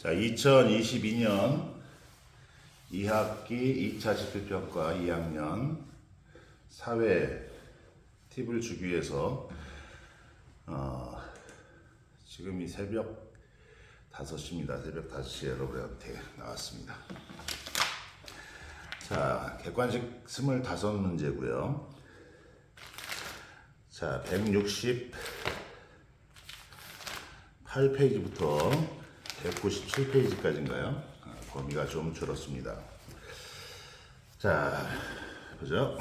자, 2022년 2학기 2차 집필평가 2학년 사회 팁을 주기 위해서 지금이 새벽 5시입니다. 새벽 5시에 여러분한테 나왔습니다. 자, 객관식 25문제고요. 자, 168페이지부터 197페이지까지인가요? 범위가 좀 줄었습니다. 자, 보죠.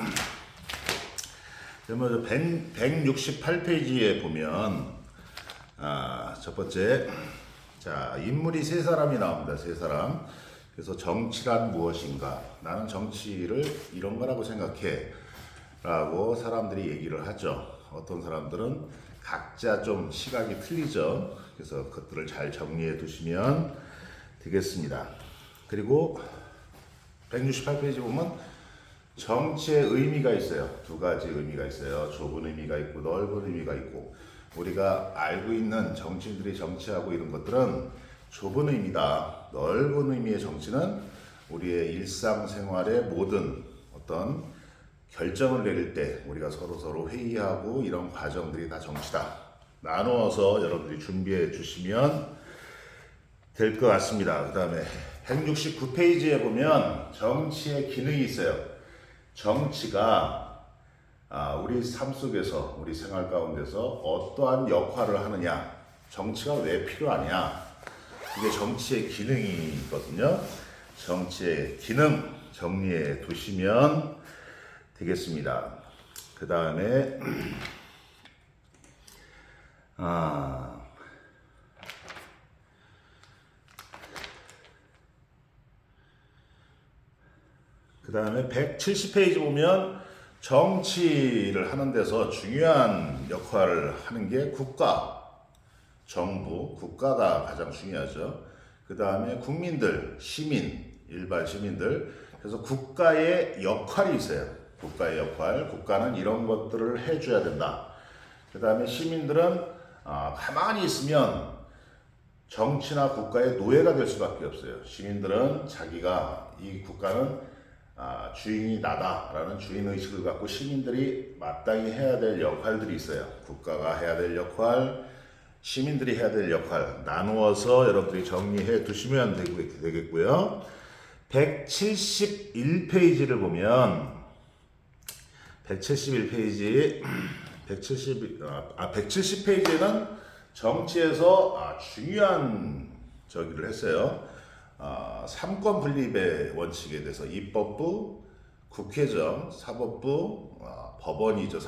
먼저 168페이지에 보면 첫 번째, 자, 인물이 세 사람이 나옵니다. 세 사람. 그래서 정치란 무엇인가? 나는 정치를 이런 거라고 생각해. 라고 사람들이 얘기를 하죠. 어떤 사람들은 각자 좀 시각이 틀리죠. 그래서 그것들을 잘 정리해 두시면 되겠습니다. 그리고 168페이지 보면 정치의 의미가 있어요. 두 가지 의미가 있어요. 좁은 의미가 있고 넓은 의미가 있고, 우리가 알고 있는 정치인들이 정치하고 이런 것들은 좁은 의미다. 넓은 의미의 정치는 우리의 일상생활의 모든 어떤 결정을 내릴 때 우리가 서로 회의하고 이런 과정들이 다 정치다. 나누어서 여러분들이 준비해 주시면 될 것 같습니다. 그 다음에 169페이지에 보면 정치의 기능이 있어요. 정치가 우리 삶 속에서, 우리 생활 가운데서 어떠한 역할을 하느냐, 정치가 왜 필요하냐, 이게 정치의 기능이거든요. 정치의 기능 정리해 두시면 되겠습니다. 그 다음에 그 다음에 170페이지 보면 정치를 하는 데서 중요한 역할을 하는 게 국가, 정부, 국가가 가장 중요하죠. 그 다음에 국민들, 시민, 일반 시민들. 그래서 국가의 역할이 있어요. 국가의 역할, 국가는 이런 것들을 해줘야 된다. 그 다음에 시민들은 가만히 있으면 정치나 국가의 노예가 될 수밖에 없어요. 시민들은 자기가 이 국가는 주인이 나다라는 주인의식을 갖고 시민들이 마땅히 해야 될 역할들이 있어요. 국가가 해야 될 역할, 시민들이 해야 될 역할 나누어서 여러분들이 정리해 두시면 되겠고요. 171페이지를 보면 170페이지에는 정치에서 중요한 저기를 했어요. 삼권 분립의 원칙에 대해서 입법부, 국회죠, 사법부, 법원이죠,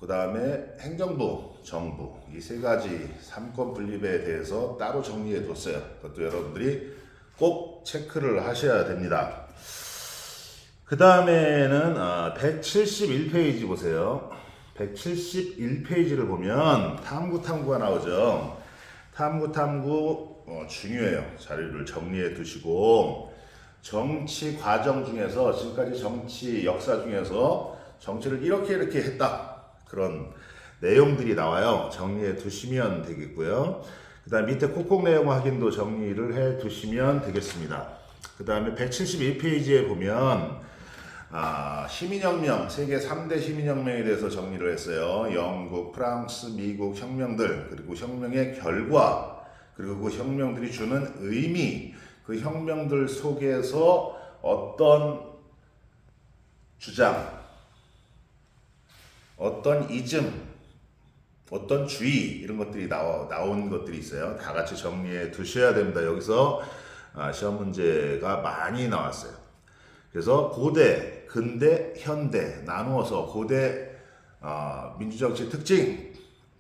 그 다음에 행정부, 정부, 이 세 가지 삼권 분립에 대해서 따로 정리해 뒀어요. 그것도 여러분들이 꼭 체크를 하셔야 됩니다. 그 다음에는 171페이지 보세요. 171페이지를 보면 탐구가 나오죠. 탐구 중요해요. 자료를 정리해 두시고, 정치 과정 중에서, 지금까지 정치 역사 중에서 정치를 이렇게 했다, 그런 내용들이 나와요. 정리해 두시면 되겠고요. 그 다음 밑에 콕콕 내용 확인도 정리를 해 두시면 되겠습니다. 그 다음에 171페이지에 보면 시민혁명, 세계 3대 시민혁명에 대해서 정리를 했어요. 영국, 프랑스, 미국 혁명들, 그리고 혁명의 결과, 그리고 그 혁명들이 주는 의미, 그 혁명들 속에서 어떤 주장, 어떤 이즘, 어떤 주의, 이런 것들이 나온 것들이 있어요. 다 같이 정리해 두셔야 됩니다. 여기서 시험 문제가 많이 나왔어요. 그래서 고대, 근대, 현대 나누어서, 고대 민주정치 특징,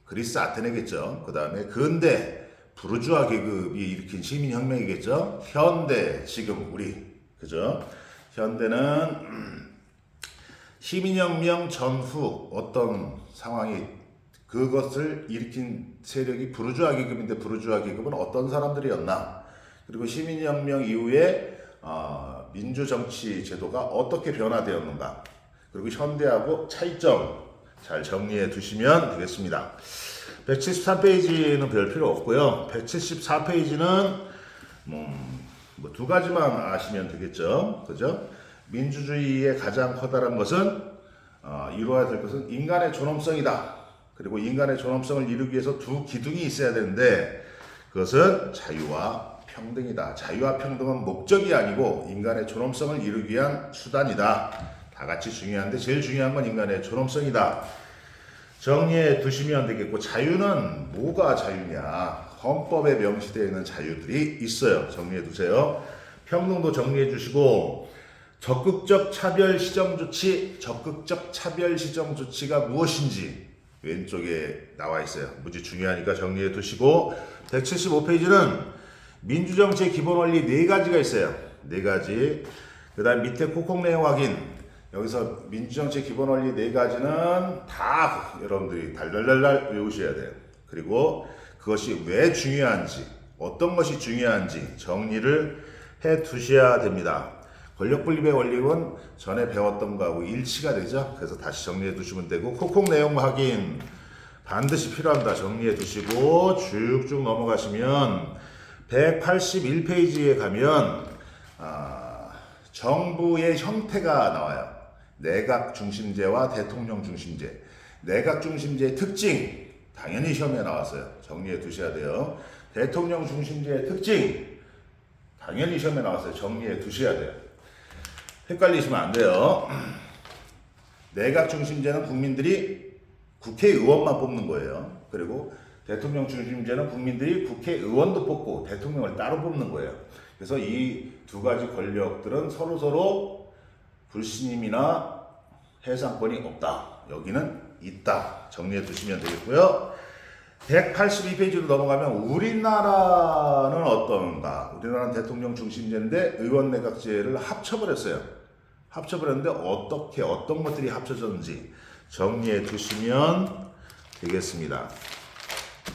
그리스 아테네겠죠. 그 다음에 근대, 부르주아 계급이 일으킨 시민혁명이겠죠. 현대, 지금 우리, 그죠? 현대는 시민혁명 전후 어떤 상황이, 그것을 일으킨 세력이 부르주아 계급인데, 부르주아 계급은 어떤 사람들이었나, 그리고 시민혁명 이후에 민주정치 제도가 어떻게 변화되었는가, 그리고 현대하고 차이점 잘 정리해 두시면 되겠습니다. 173페이지는 별 필요 없고요. 174페이지는 뭐 두 가지만 아시면 되겠죠. 그죠? 민주주의의 가장 커다란 것은 이루어야 될 것은 인간의 존엄성이다. 그리고 인간의 존엄성을 이루기 위해서 두 기둥이 있어야 되는데 그것은 자유와 평등이다. 자유와 평등은 목적이 아니고 인간의 존엄성을 이루기 위한 수단이다. 다 같이 중요한데 제일 중요한 건 인간의 존엄성이다. 정리해 두시면 되겠고, 자유는 뭐가 자유냐? 헌법에 명시되어 있는 자유들이 있어요. 정리해 두세요. 평등도 정리해 주시고, 적극적 차별 시정 조치가 무엇인지 왼쪽에 나와 있어요. 무지 중요하니까 정리해 두시고, 175페이지는 민주정치의 기본 원리 4가지가 있어요. 4가지. 그 다음 밑에 콕콕 내용 확인. 여기서 민주정치의 기본 원리 4가지는 다 여러분들이 달달달달 외우셔야 돼요. 그리고 그것이 왜 중요한지, 어떤 것이 중요한지 정리를 해 두셔야 됩니다. 권력분립의 원리는 전에 배웠던 거하고 일치가 되죠. 그래서 다시 정리해 두시면 되고, 콕콕 내용 확인 반드시 필요합니다. 정리해 두시고 쭉쭉 넘어가시면 181페이지에 가면 정부의 형태가 나와요. 내각 중심제와 대통령 중심제. 내각 중심제의 특징 당연히 시험에 나왔어요. 정리해 두셔야 돼요. 대통령 중심제의 특징 당연히 시험에 나왔어요. 정리해 두셔야 돼요. 헷갈리시면 안 돼요. 내각 중심제는 국민들이 국회의원만 뽑는 거예요. 그리고 대통령 중심제는 국민들이 국회의원도 뽑고 대통령을 따로 뽑는 거예요. 그래서 이 두 가지 권력들은 서로서로 불신임이나 해상권이 없다. 여기는 있다. 정리해 두시면 되겠고요. 182페이지로 넘어가면 우리나라는 어떤가? 우리나라는 대통령 중심제인데 의원 내각제를 합쳐버렸어요. 합쳐버렸는데 어떻게 어떤 것들이 합쳐졌는지 정리해 두시면 되겠습니다.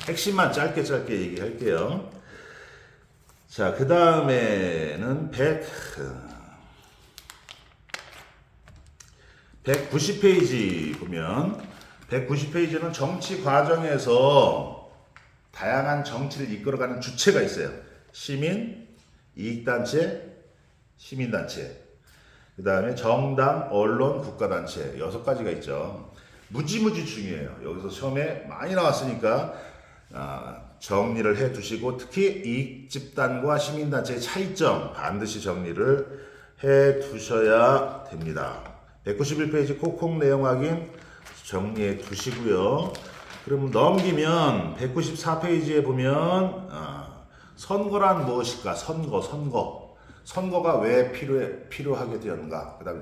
핵심만 짧게 얘기할게요. 자, 그 다음에는 190페이지 보면 190페이지는 정치 과정에서 다양한 정치를 이끌어가는 주체가 있어요. 시민, 이익단체, 시민단체, 그 다음에 정당, 언론, 국가단체 6가지가 있죠. 무지무지 중요해요. 여기서 처음에 많이 나왔으니까 정리를 해 두시고, 특히 이익집단과 시민단체의 차이점 반드시 정리를 해 두셔야 됩니다. 191페이지 콕콕 내용 확인 정리해 두시고요. 그럼 넘기면 194페이지에 보면 선거란 무엇일까? 선거가 왜 필요하게 되었는가? 그 다음에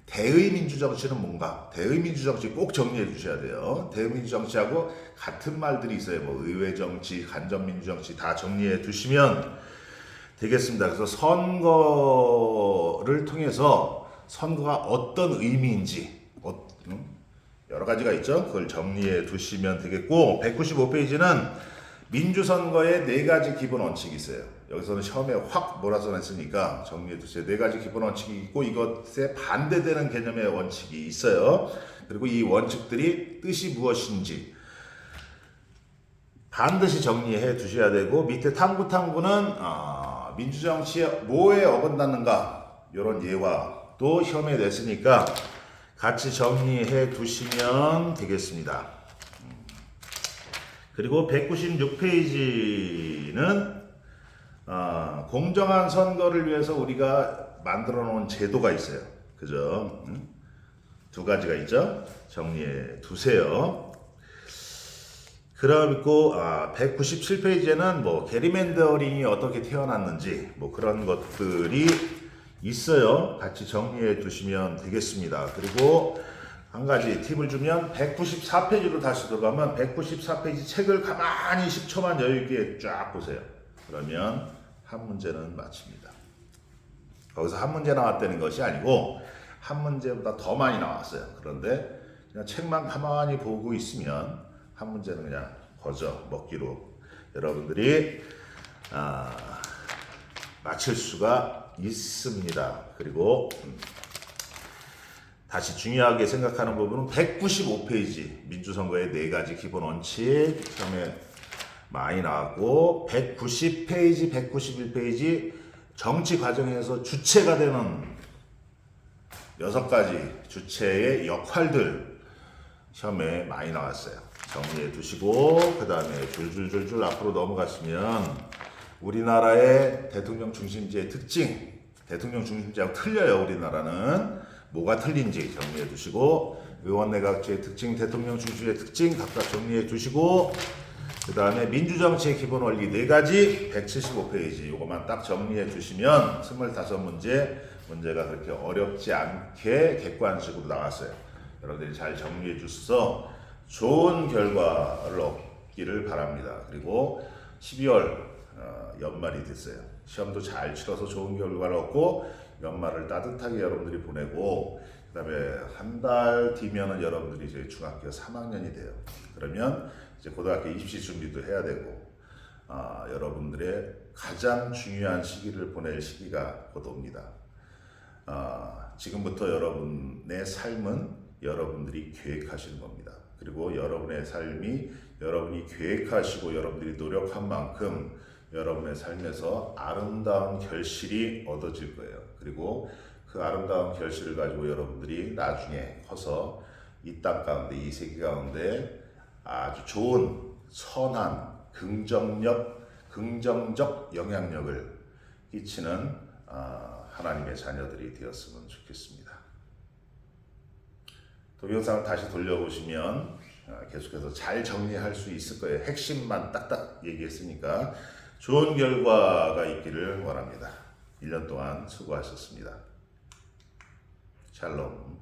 대의민주정치는 뭔가? 대의민주정치 꼭 정리해 주셔야 돼요. 대의민주정치하고 같은 말들이 있어요. 뭐 의회정치, 간접민주정치 다 정리해 두시면 되겠습니다. 그래서 선거를 통해서 선거가 어떤 의미인지 여러 가지가 있죠. 그걸 정리해 두시면 되겠고, 195페이지는 민주선거의 4가지 기본 원칙이 있어요. 여기서는 처음에 확 몰아서 냈으니까 정리해 두세요. 4가지 기본 원칙이 있고 이것에 반대되는 개념의 원칙이 있어요. 그리고 이 원칙들이 뜻이 무엇인지 반드시 정리해 두셔야 되고, 밑에 탐구는 민주정치에 뭐에 어긋났는가 이런 예화도 시험에 냈으니까 같이 정리해 두시면 되겠습니다. 그리고 196페이지는 공정한 선거를 위해서 우리가 만들어 놓은 제도가 있어요. 그죠? 2가지가 있죠? 정리해 두세요. 그리고 197페이지에는 뭐 게리맨더링이 어떻게 태어났는지 뭐 그런 것들이 있어요. 같이 정리해 두시면 되겠습니다. 그리고 한 가지 팁을 주면 194페이지로 다시 들어가면 194페이지 책을 가만히 10초만 여유있게 쫙 보세요. 그러면 한 문제는 마칩니다. 거기서 한 문제 나왔다는 것이 아니고 한 문제보다 더 많이 나왔어요. 그런데 그냥 책만 가만히 보고 있으면 한 문제는 그냥 거저 먹기로 여러분들이 마칠 수가 있습니다. 그리고 다시 중요하게 생각하는 부분은 195페이지 민주선거의 4가지 기본 원칙 처음에 많이 나왔고 190페이지, 191페이지 정치 과정에서 주체가 되는 6가지 주체의 역할들 시험에 많이 나왔어요. 정리해 두시고 그 다음에 줄줄줄줄 앞으로 넘어가시면 우리나라의 대통령 중심제의 특징, 대통령 중심제하고 틀려요. 우리나라는 뭐가 틀린지 정리해 두시고 의원내각제의 특징, 대통령 중심제의 특징 각각 정리해 두시고 그 다음에 민주정치의 기본 원리 4가지 175페이지 요것만 딱 정리해 주시면 25문제 문제가 그렇게 어렵지 않게 객관식으로 나왔어요. 여러분들이 잘 정리해 주셔서 좋은 결과를 얻기를 바랍니다. 그리고 12월 연말이 됐어요. 시험도 잘 치러서 좋은 결과를 얻고 연말을 따뜻하게 여러분들이 보내고 그 다음에 한 달 뒤면은 여러분들이 이제 중학교 3학년이 돼요. 그러면 이제 고등학교 입시 준비도 해야 되고 여러분들의 가장 중요한 시기를 보낼 시기가 곧 옵니다. 지금부터 여러분의 삶은 여러분들이 계획하시는 겁니다. 그리고 여러분의 삶이 여러분이 계획하시고 여러분들이 노력한 만큼 여러분의 삶에서 아름다운 결실이 얻어질 거예요. 그리고 그 아름다운 결실을 가지고 여러분들이 나중에 커서 이 땅 가운데, 이 세계 가운데 아주 좋은 선한 긍정적 영향력을 끼치는 하나님의 자녀들이 되었으면 좋겠습니다. 동영상을 다시 돌려보시면 계속해서 잘 정리할 수 있을 거예요. 핵심만 딱딱 얘기했으니까 좋은 결과가 있기를 원합니다. 1년 동안 수고하셨습니다. 샬롬.